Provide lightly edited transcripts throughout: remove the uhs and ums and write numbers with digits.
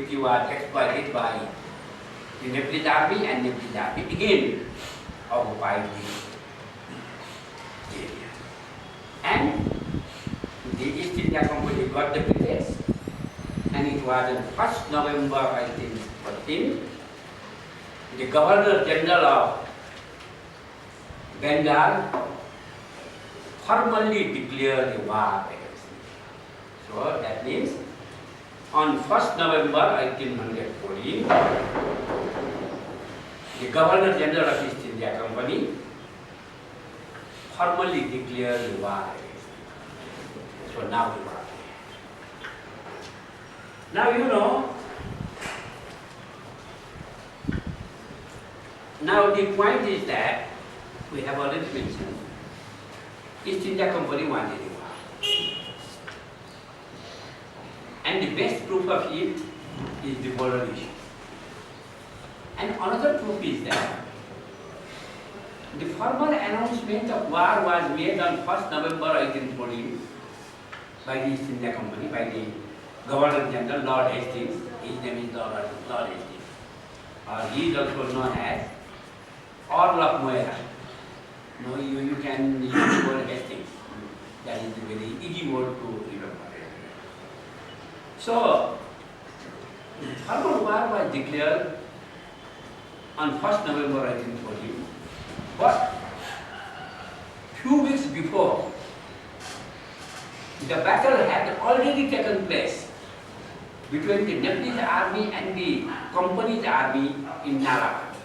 security was exploited by the Nepalese army, and Nepalese army again occupied the area. And the East India Company got the pretext, and it was on 1st November 1914, the Governor General of Bengal formally declared a war against me. So that means on 1st November 1814, the Governor General of East India Company formally declared a war against me. So now the war. Now you know, now the point is that we have already mentioned East India Company wanted a war. And the best proof of it is the border issue. And another proof is that the formal announcement of war was made on 1st November 1814 by the East India Company, by the Governor General Lord Hastings. His name is Lord Hastings. He is also known as Earl of Moira. No, you can use the word Hastings. That is a very easy word to remember. So, the formal war was declared on 1st November 1814, but few weeks before, the battle had already taken place between the Nepalese army and the company's army in Nalapani.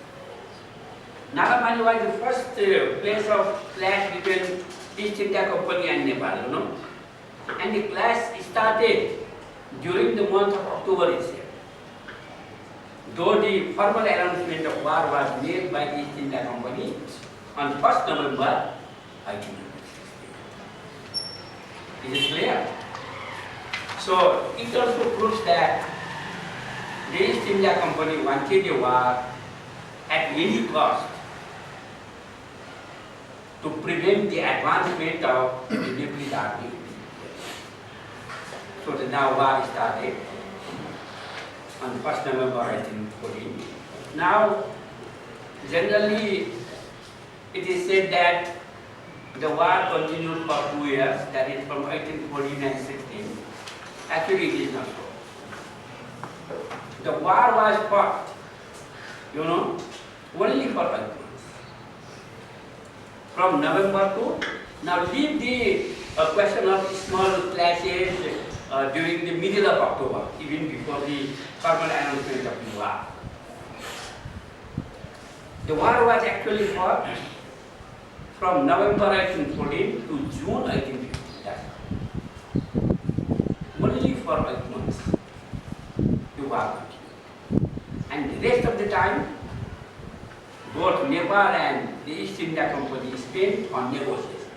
Nalapani was the first place of clash between East India Company and Nepal, you know. And the clash started during the month of October itself. Though the formal announcement of war was made by the East India Company on 1st November 1816. Is it clear? So it also proves that the East India Company wanted a war at any cost to prevent the advancement of the Nepalese army. So the now war started on 1st November 1814. Now, generally, it is said that the war continued for 2 years, that is from 1814 and 16. Actually, it is not so. The war was fought, you know, only for 5 months. From November to, now leave the question of small clashes during the middle of October, even before the formal announcement of the war. The war was actually fought from November 1814 to June 1815. That's only for 8 months the war continued. And the rest of the time, both Nepal and the East India Company spent on negotiation.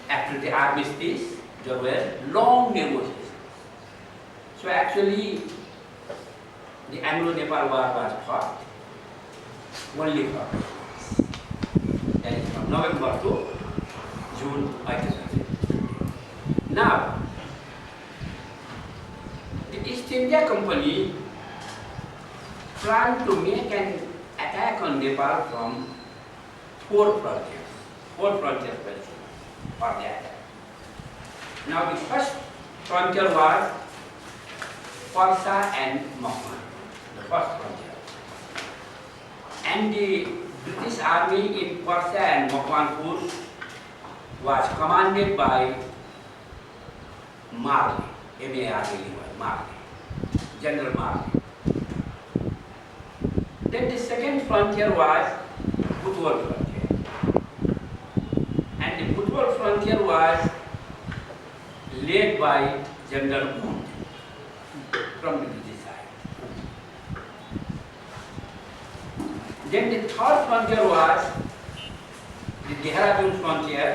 After the armistice, there were long negotiations. So actually, the Anglo-Nepal War was fought only for 8 months. That is from November to June 1815. Now, the East India Company planned to make an attack on Nepal from 4 frontiers. 4 frontiers were chosen for the attack. Now, the first frontier was Parsa and Makwan, the first frontier. And the British army in Parsa and Makwanpur was commanded by Marley, M-A-R-L-E-Y, Marley, General Marley. Then the second frontier was Butwal frontier. And the Butwal frontier was led by General Wood from the British side. Then the third frontier was the Dehradun frontier,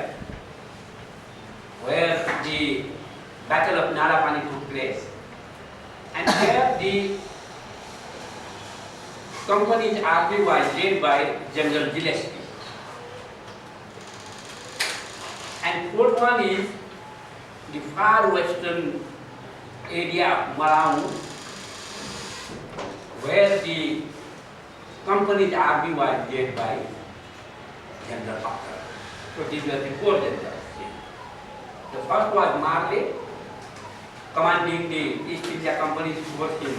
where the Battle of Nalapani took place. And here the company's army was led by General Gillespie. And fourth one is the far western area of Malawi, where the company's army was led by General Parker. So these were the four generals. The first was Marley, commanding the East India Company's force in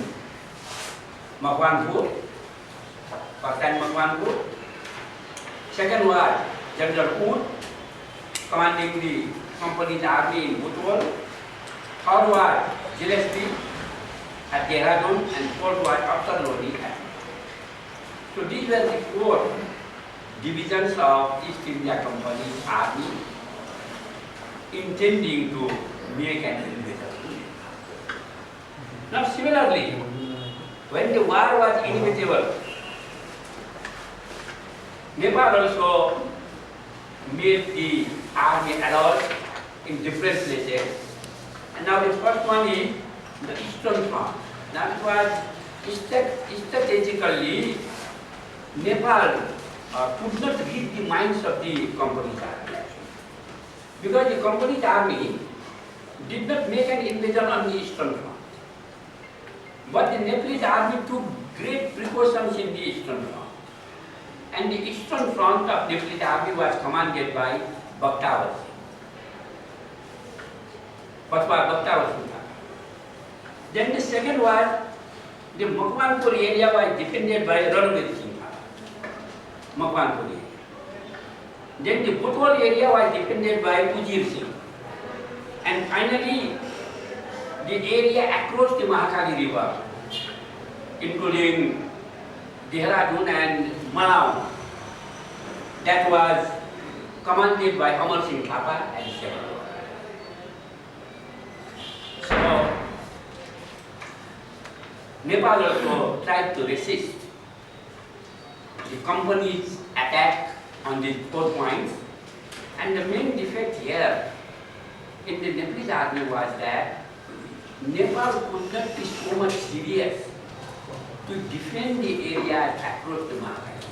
Makwanpur, Pakistan Makwanpur. Second was General Wood, commanding the company's army in Butwal. Third was Gillespie at Dehradun, and fourth was After Lodi. So these were the four divisions of East India Company's army intending to make an invasion. Now similarly, when the war was inevitable, Nepal also made the army alert in different places. And now the first one is the Eastern Front. That was strategically Nepal could not read the minds of the company's army. Because the company's army did not make an invasion on the Eastern Front. But the Nepalese army took great precautions in the Eastern Front. And the Eastern Front of Nepalese army was commanded by Bakhtawar Singh. Bakhtawar Singh. Then the second was the Makwanpur area was defended by Ranveer Singh. Makwanpur area. Then the Butwal area was defended by Ujir Singh. And finally, the area across the Mahakali River, including Dehradun and Malawi, that was commanded by Amar Singh Thapa and several. So, Nepal also tried to resist the company's attack on these 4 points, and the main defect here in the Nepalese army was that Nepal could not be so much serious to defend the areas across the Mahakali.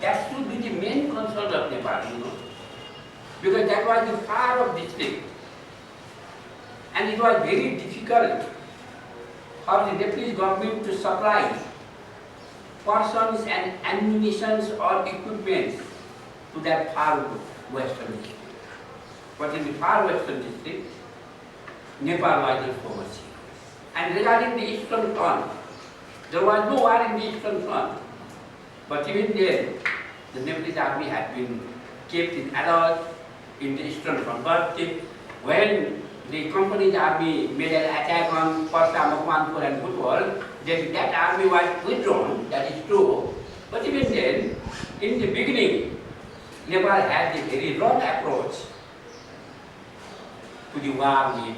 That should be the main concern of Nepal, because that was the far-off district, and it was very difficult for the Nepalese government to supply persons and ammunition or equipment to that far western district. But in the far western district, Nepal was the foremost. And regarding the Eastern Front, there was no war in the Eastern Front. But even then, the Nepalese army had been kept in alert in the Eastern Front. But when the company's army made an attack on Parsa, Makwanpur and Butwal, then that army was withdrawn, that is true. But even then, in the beginning, Nepal had a very wrong approach to the war with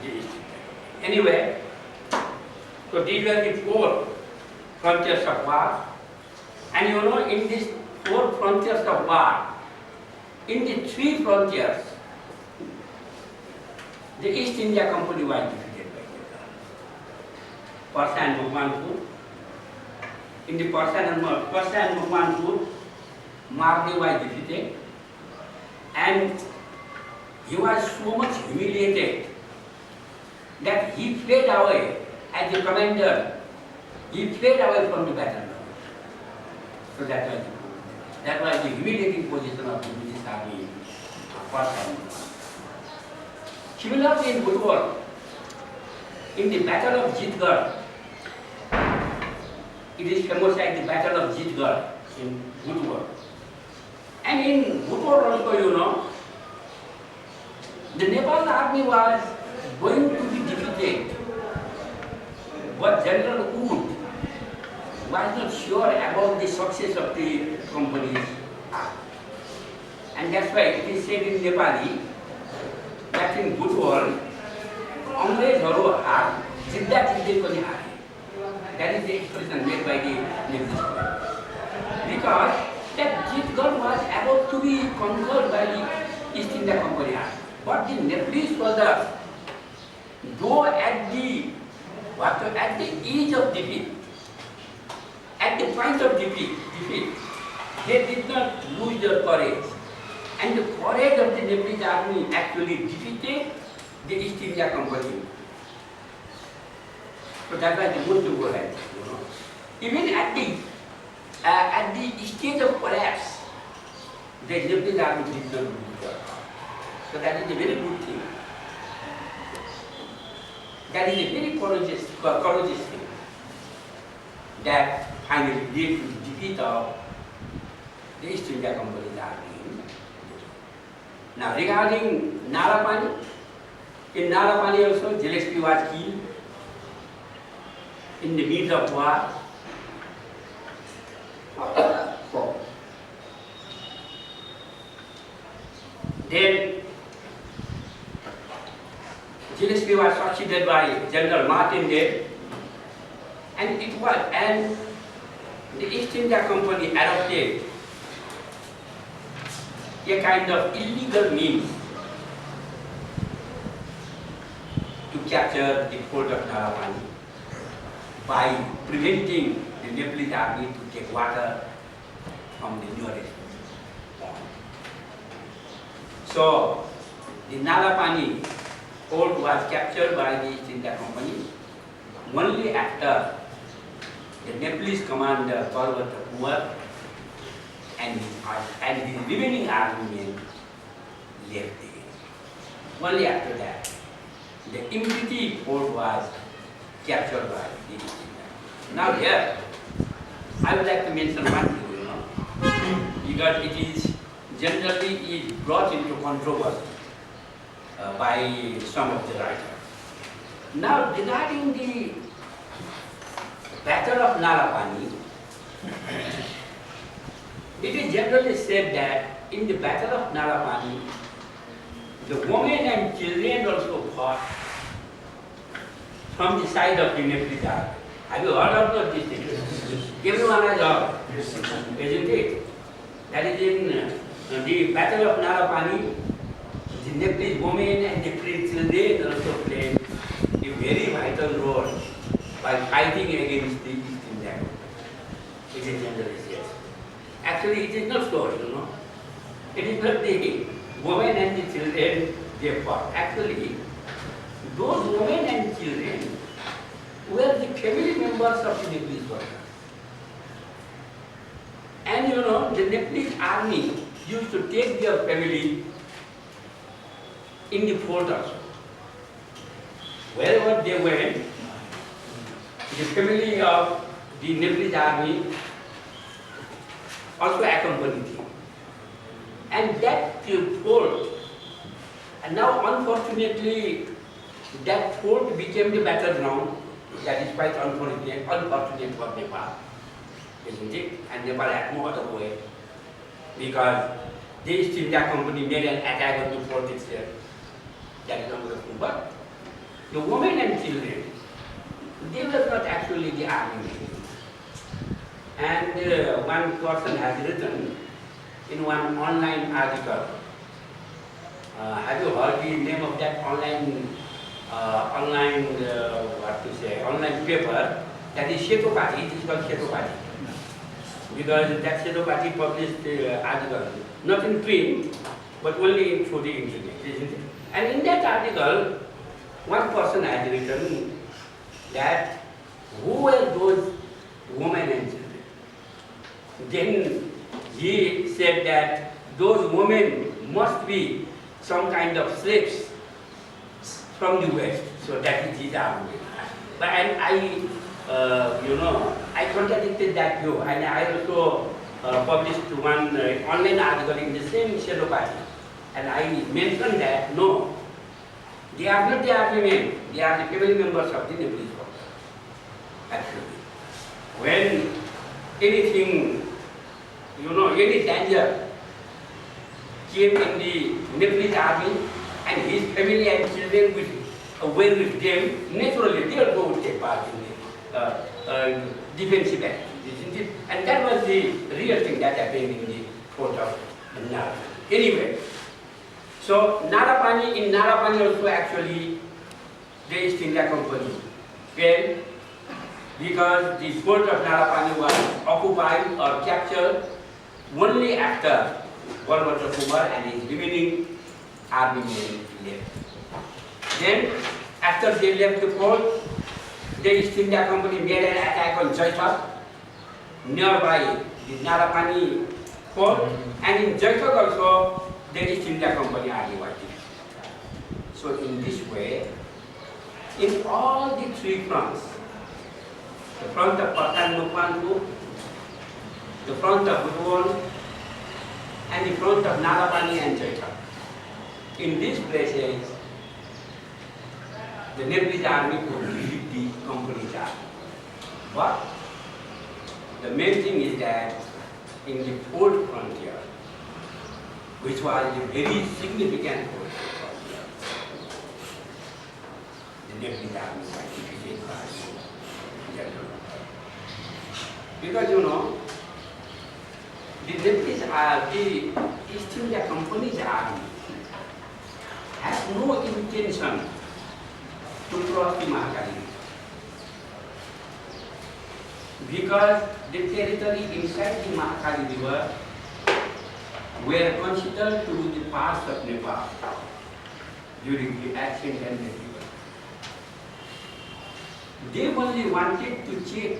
the East. Anyway, so these were the 4 frontiers of war. And in these 4 frontiers of war, in the 3 frontiers, the East India Company was defeated by Nepal. Parsa and Makwanpur. In the Parsa and Makwanpur, Marley was defeated, and he was so much humiliated that he fled away as the commander. He fled away from the battle. So that was the humiliating position of the British army. Similarly, in Butwal, in the Battle of Jitgarh, it is famous as the Battle of Jitgarh in Butwal. And in Butwal also, the Nepal army was going to be defeated, but General Wood was not sure about the success of the company's army. And that's why it is said in Nepali that in Butwal, अंग्रेजहरू हार जित्दा जित्दै पनि हारे. That is the expression made by the Nepalese government. Because that Jitgarh was about to be conquered by the East India Company army. But the Nepalese soldiers, though at the edge of defeat, at the point of defeat, they did not lose their courage. And the courage of the Nepalese army actually defeated the East India Company. So that was the most go ahead. Even at the stage of collapse, the Japanese army did not do that. So that is a very good thing. That is a very courageous thing. That finally led to the defeat of the East India Company's army. Now regarding Nalapani, in Nalapani also Gillespie was killed in the middle of war. Then Gillespie was succeeded by General Martin there, and the East India Company adopted a kind of illegal means to capture the port of Nalapani by preventing the Nepalese army to take water from the nearest pond. So the Nalapani port was captured by the East India Company only after the Nepalese commander Parvata Kumar and the remaining army men left there. Only after that, the empty port was captured by the East India. Now here, I would like to mention one thing, because it is generally brought into controversy by some of the writers. Now regarding the Battle of Nalapani, it is generally said that in the Battle of Nalapani, the women and children also fought from the side of the Nepalese army. Have you heard of this thing? Everyone has heard, isn't it? That is in the Battle of Nalapani, the Nepalese women and Nepalese children also played a very vital role by fighting against the East India Company. It is generally said. Actually, it is not so, It is not the women and the children they fought. Actually, those women and children were the family members of the Nepalese soldiers. And the Nepalese army used to take their family in the fort also. Wherever they went, the family of the Nepalese army also accompanied him. And that fort, and now unfortunately, that fort became the battleground. That is quite unfortunate for Nepal, isn't it? And Nepal had no other way, because the East India Company made an attack on the fort itself. That is another thing. But the women and children, they were not actually the army men. And one person has written in one online article, have you heard the name of that online paper? That is Shetopati. It is called Shetopati. Because that Shetopati published article, not in print, but only through the internet, isn't it? And in that article, one person has written that who were those women and children? Then he said that those women must be some kind of slaves from the West. So that is his argument. But I contradicted that view, and I also published one online article in the same Shetopati. And I mentioned that no, they are not the army men, they are the family members of the Nepalese force. Actually, when anything, any danger came in the Nepalese army, and his family and children were with them, naturally they also would take part in the defensive activities, isn't it? And that was the real thing that happened in the fort of Nalapani. Anyway, so in Nalapani also actually the East India Company fell, because the fort of Nalapani was occupied or captured only after Parvata Kumar and his remaining army men left. Then, after they left the fort, the East India Company made an attack on Jaithak, nearby the Narapani port, and in Jaithak also the East India Company army was defeated. So in this way, in all the three fronts, the front of Pathan Mukwanpu, the front of Budwon, and the front of Narapani and Jaithak, in these places, the Nepalese army could defeat the company's army. But the main thing is that in the fourth frontier, which was a very significant fourth frontier, the Nepalese army was defeated by General Rampal. Because you know, the Nepalese army, the East India Company's army, has no intention to cross the Mahakali River, because the territory inside the Mahakali River were considered to be the parts of Nepal during the ancient and medieval. They only wanted to check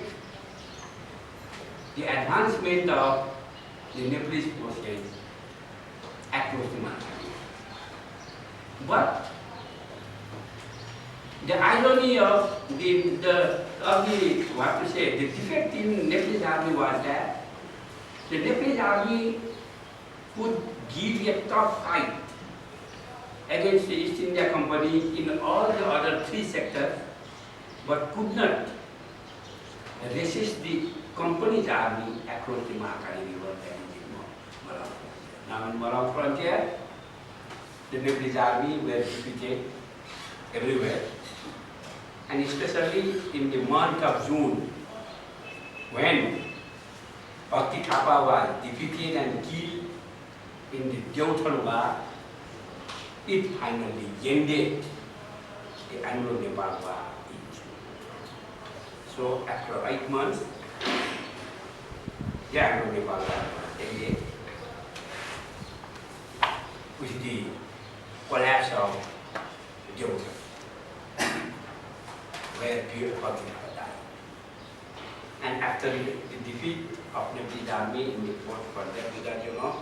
the advancement of the Nepalese forces across the Mahakali River. But the irony of the defect in Nepalese army was that the Nepalese army could give a tough fight against the East India Company in all the other three sectors, but could not resist the company's army across the Mahakali River and the Malang frontier. Now in Malang frontier, the Nepalese army were defeated everywhere. And especially in the month of June, when Bhakti Thapa was defeated and killed in the Deothal War, it finally ended the Anglo-Nepal War in June. So after 8 months, the Anglo-Nepal War was ended with the collapse of Deothal, where Bhakti Thapa died. And after the defeat of Nepalese army in the fourth frontier, because you know,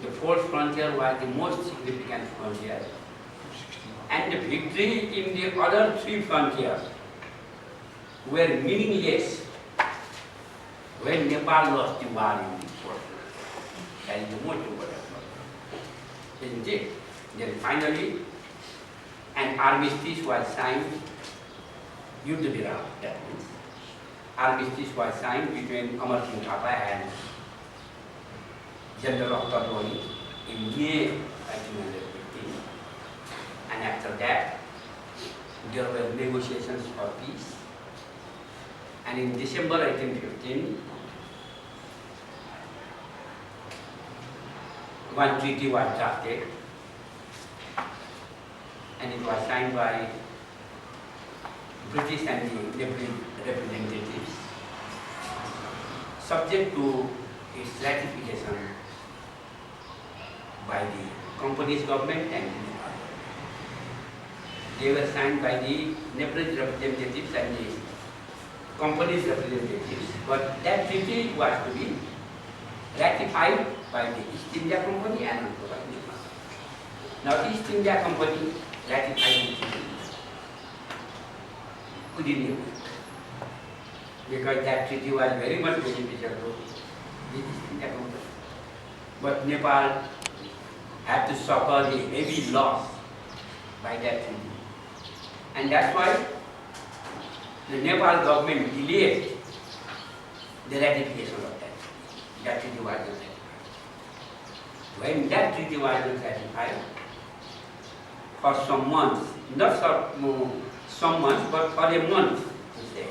the fourth frontier was the most significant frontier, and the victory in the other three frontiers were meaningless when Nepal lost the war in the fourth frontier. That is the most important one, isn't it? Then finally, an armistice was signed. Yuddha Viram, that means. Armistice was signed between Amar Singh Thapa and General Rampal in May 1915. And after that, there were negotiations for peace. And in December 1815, one treaty was drafted, and it was signed by British and the Nepalese representatives, subject to its ratification by the company's government and the Nepal government. They were signed by the Nepalese representatives and the company's representatives, but that treaty was to be ratified by the East India Company and also by Nepal. Now, East India Company ratified the treaty within a week, because that treaty was very much beneficial to the East India Company. But Nepal had to suffer the heavy loss by that treaty. And that's why the Nepal government delayed the ratification of that treaty. That treaty was not ratified. When that treaty was not ratified, for some months, not some months, but for a month, to say.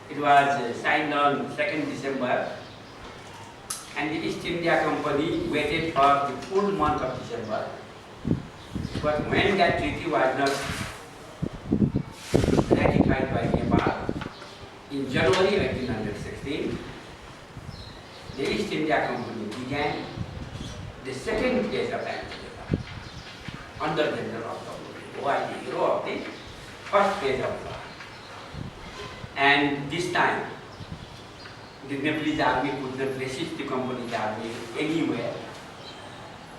It was signed on 2nd December, and the East India Company waited for the full month of December. But when that treaty was not ratified by Nepal, in January 1816, the East India Company began the second phase of anti-Nepal under General Rampal, who was the hero of the first phase of war. And this time, the Nepalese army could not resist the company's army anywhere.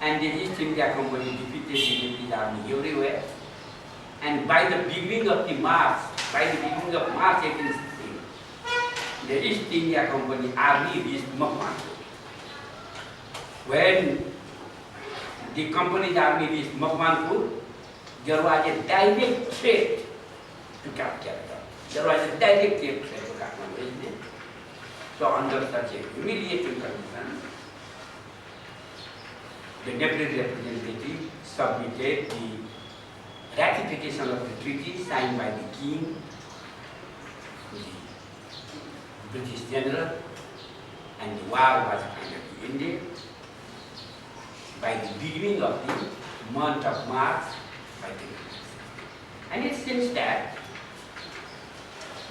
And the East India Company defeated the Nepalese army everywhere. And by the beginning of March 1816, the East India Company army reached Makwanpur. When the company's army reached Makwanpur, there was a direct threat to capture them. There was a direct threat to Kathmandu, isn't it? So under such a humiliating condition, the Nepalese representative submitted the ratification of the treaty signed by the king to the British general, and the war was finally ended by the beginning of the month of March 1916. And it seems that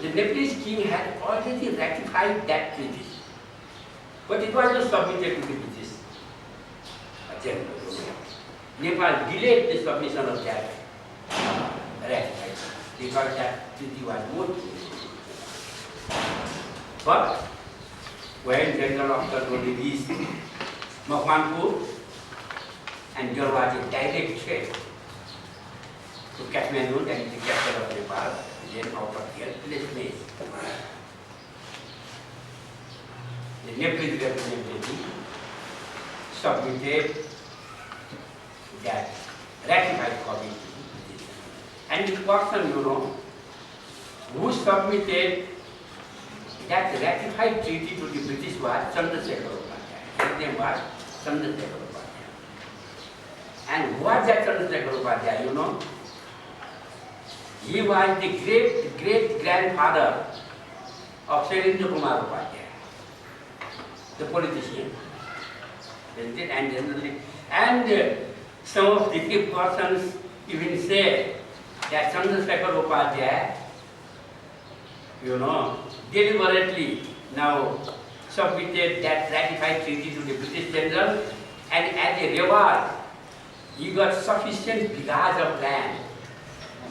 the Nepalese king had already ratified that treaty, but it was not submitted to the British general. Nepal delayed the submission of that ratification because that treaty was not true. But when General Officer reached Makwanpur, and there was a direct threat to Kathmandu, that is the capital of Nepal, then out of here, place. The Nepalese representative submitted that ratified copy to the British. And the person, who submitted that ratified treaty to the British was Chandrasekhar Upadhyay. His name was Chandrasekhar Upadhyay. And who was that Chandrasekhar Upadhyay, He was the great-grandfather of Shailendra Kumar Upadhyay, the politician. And some of the persons even say that Chandrasekhar Upadhyay, deliberately now submitted that ratified treaty to the British general, and as a reward, he got sufficient bighas of land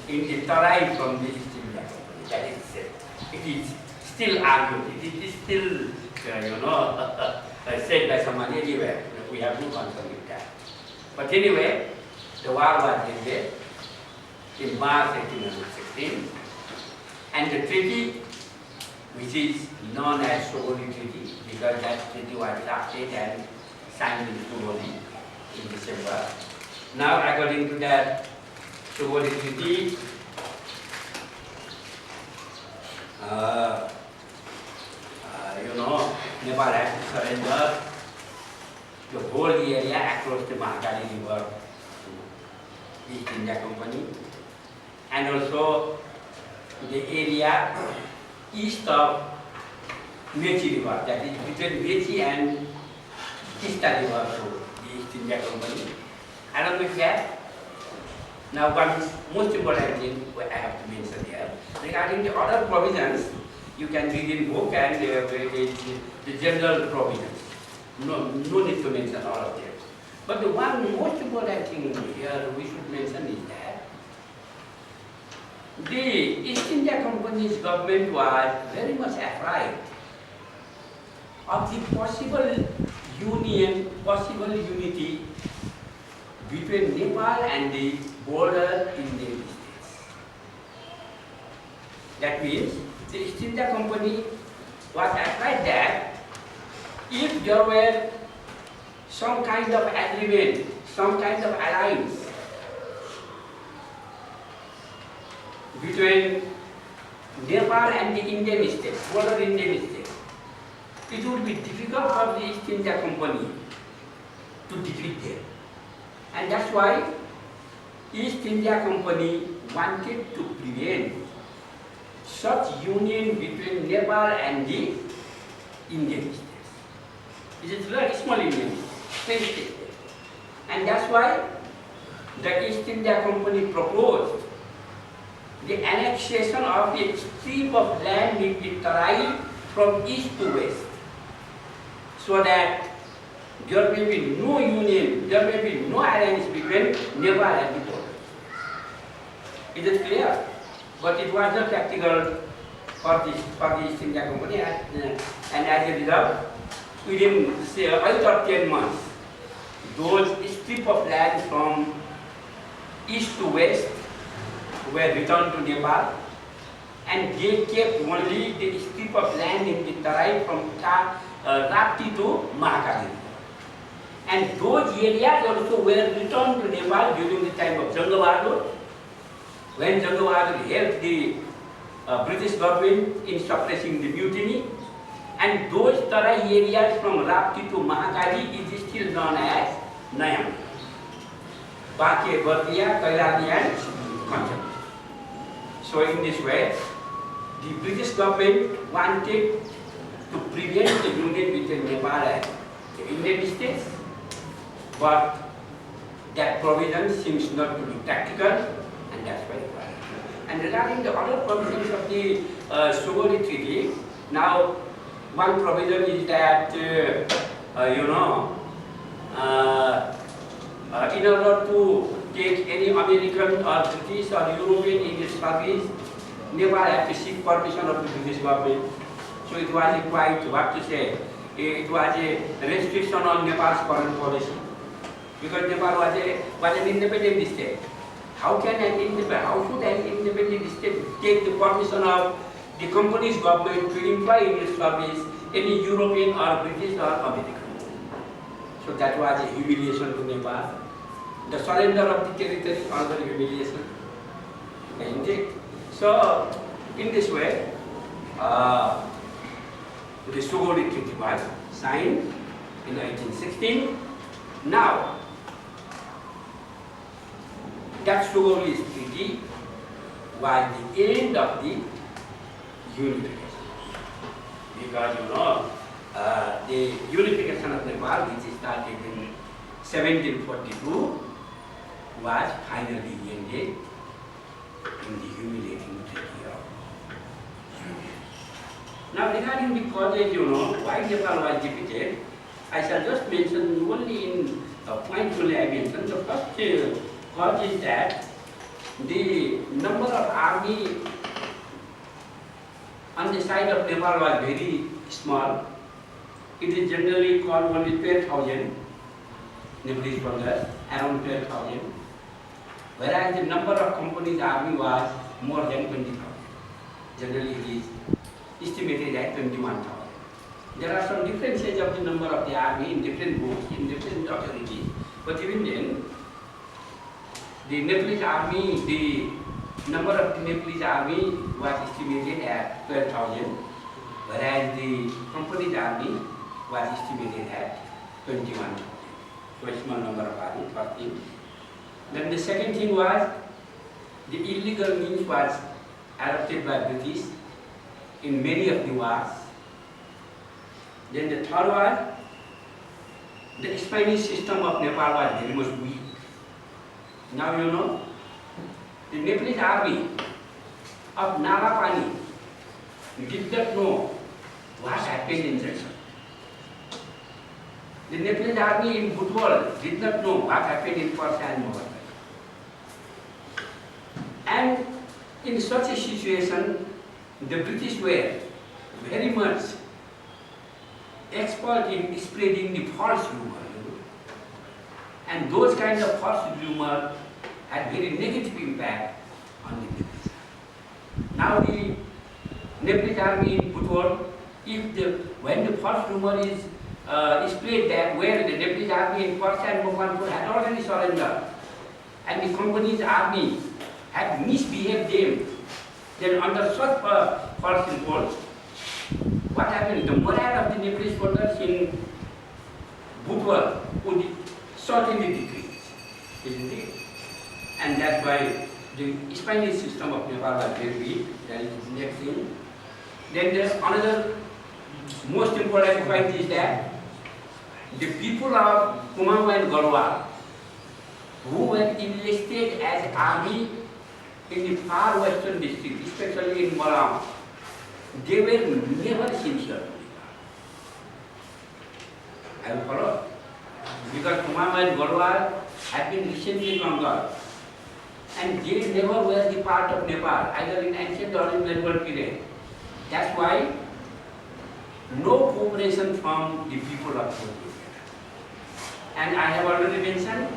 in the Tarai from the East India Company. That is said. It is still argued. It is still, said by someone anywhere. We have no concern with that. But anyway, the war was ended in March 1816, and the treaty, which is known as Sogoli Treaty, because that treaty was drafted and signed in Sogoli in December. Now, according to that Sogoli Treaty, Nepal has to surrender the whole area across the Mahakali River to East India Company, and also the area east of Mechi River, that is between Mechi and Tista River to the East India Company. Along with that, now one most important thing I have to mention here, regarding the other provisions, you can read in book and the general provisions. No need to mention all of them. But the one most important thing here we should mention is that the East India Company's government was very much afraid of the possible unity between Nepal and the border Indian states. That means the East India Company was afraid that if there were some kind of agreement, some kind of alliance between Nepal and the Indian states, border Indian states, it would be difficult for the East India Company to defeat them. And that's why East India Company wanted to prevent such union between Nepal and the Indian states. It is very small Indian state. And that's why the East India Company proposed the annexation of a strip of land in the Tarai from east to west, so that there may be no union, there may be no alliance between Nepal and the border. Is it clear? But it was not practical for the East India Company, and as a result, within say 8 or 10 months, those strip of land from east to west were returned to Nepal, and they kept only the strip of land in the Tarai from Rapti to Mahakali. And those areas also were returned to Nepal during the time of Janga Bahadur, when Janga Bahadur helped the British government in suppressing the mutiny. And those Tarai areas from Rapti to Mahakali is still known as Nayam, Bake, Bardia, Kailani and Kanchan. So in this way, the British government wanted to prevent the union between Nepal and the Indian states, but that provision seems not to be practical, and that's why it was. And regarding the other provisions of the Sugoi Treaty, now one provision is that, in order to take any American or British or European in its service, Nepal had to seek permission of the British government. So it was quite, what to say, it was a restriction on Nepal's foreign policy. Because Nepal was an independent state. How should an independent state take the permission of the company's government to employ in its service any European or British or American? So that was a humiliation to Nepal. The surrender of the territory is another humiliation. Isn't it? So, in this way, the Sugoi Treaty was signed in 1916. Now, that Sugoi Treaty was the end of the unification. Because the unification of Nepal, which started in 1742, was finally ended in the humiliating Treaty of Union. Now regarding the causes, why Nepal was defeated, I shall just mention only in a point only I mentioned. The first cause is that the number of army on the side of Nepal was very small. It is generally called only 12,000 Nepalese soldiers, around 12,000. Whereas the number of companies' army was more than 20,000. Generally it is estimated at 21,000. There are some differences of the number of the army in different books, in different authorities, but even then, the Nepalese army, the number of the Nepalese army was estimated at 12,000, whereas the company's army was estimated at 21,000. So a small number of army, first thing. Then the second thing was, the illegal means was adopted by British in many of the wars. Then the third was, the Spanish system of Nepal was very much weak. Now the Nepalese army of Nalapani did not know what happened in Jackson. The Nepalese army in Butwal did not know what happened in Persa and Mogadai. And in such a situation, the British were very much expert in spreading the false rumor. And those kinds of false rumor had very negative impact on the Nepalese. Now the Nepalese army in Butwal, when the false rumor is spread that where the Nepalese army in Persa and Mogadai had already surrendered, and the company's army had misbehaved them, then under such false reports, what happened? The morale of the Nepalese soldiers in Butwal would certainly decrease, isn't it? And that's why the Spanish system of Nepal was very weak. That is the next thing. Then there's another most important point is that the people of Kumaon and Garhwal, who were enlisted as army in the far western district, especially in Malam, they were never sincere. I will follow. Because Kumaon and Garhwal had been recently conquered, and they never were the part of Nepal, either in ancient or in medieval period. That's why no cooperation from the people of North India. And I have already mentioned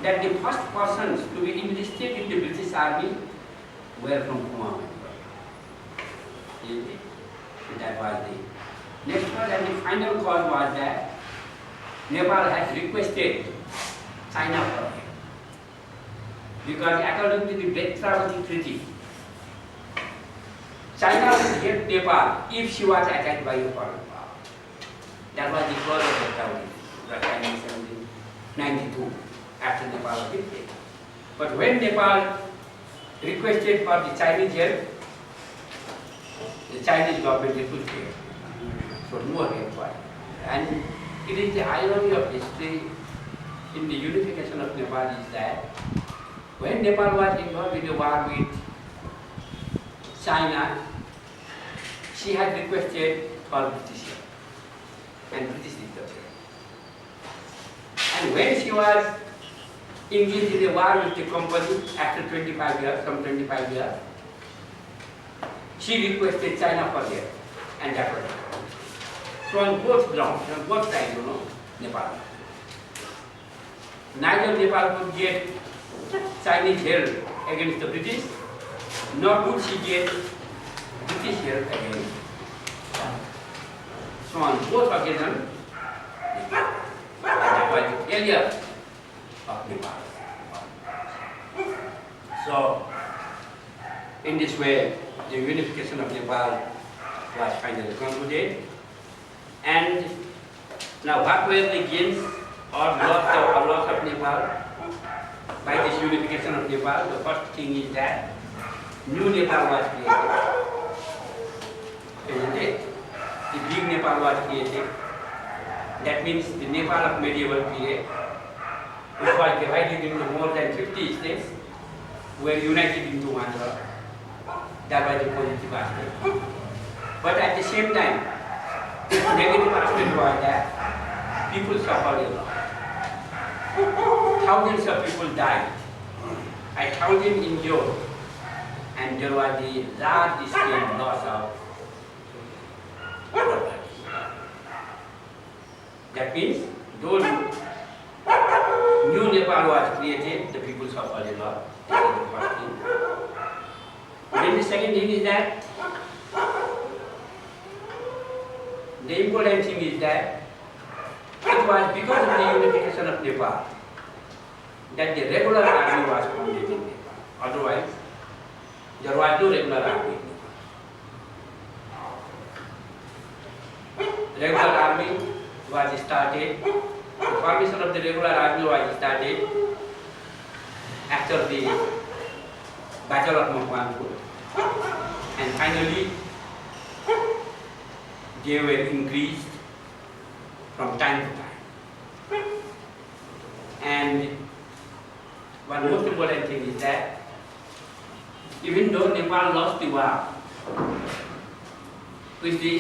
that the first persons to be enlisted in the British Army were from Kumaon. That was the next one, and the final cause was that Nepal has requested China for help. Because according to the Betravati Treaty, China would help Nepal if she was attacked by a foreign power. That was the clause of Betravati Treaty in 1792, after Nepal was defeated. But when Nepal requested for the Chinese help, the Chinese government refused help. So no help was. And it is the irony of history in the unification of Nepal is that when Nepal was involved in a war with China, she had requested for British help, and British did not help. And when she was engaged in a war with the company after 25 years, some 25 years, she requested China for help, and that was it. So on both grounds, on both sides, Nepal. Neither Nepal could get Chinese help against the British, nor could she get British help against China. So on both occasions, that was the failure of Nepal. So, in this way, the unification of Nepal was finally concluded. And now, what were the gains or loss of Nepal by this unification of Nepal? The first thing is that new Nepal was created. Isn't it? The big Nepal was created. That means the Nepal of medieval period, which was divided into more than 50 states, were united into one block. That was the positive aspect. But at the same time, the negative aspect was that people suffered a lot. Thousands of people died. 1,000 injured. And there was the large scale loss of property. That means those new Nepal was created, the people suffered a lot. That is the first thing. Then the second thing is that the important thing is that it was because of the unification of Nepal that the regular army was founded in Nepal. Otherwise, there was no regular army in Nepal. Regular army was started, the formation of the regular army was started after the Battle of Mukwanpur, and finally they were increased from time to time. And one most important thing is that even though Nepal lost the war, which the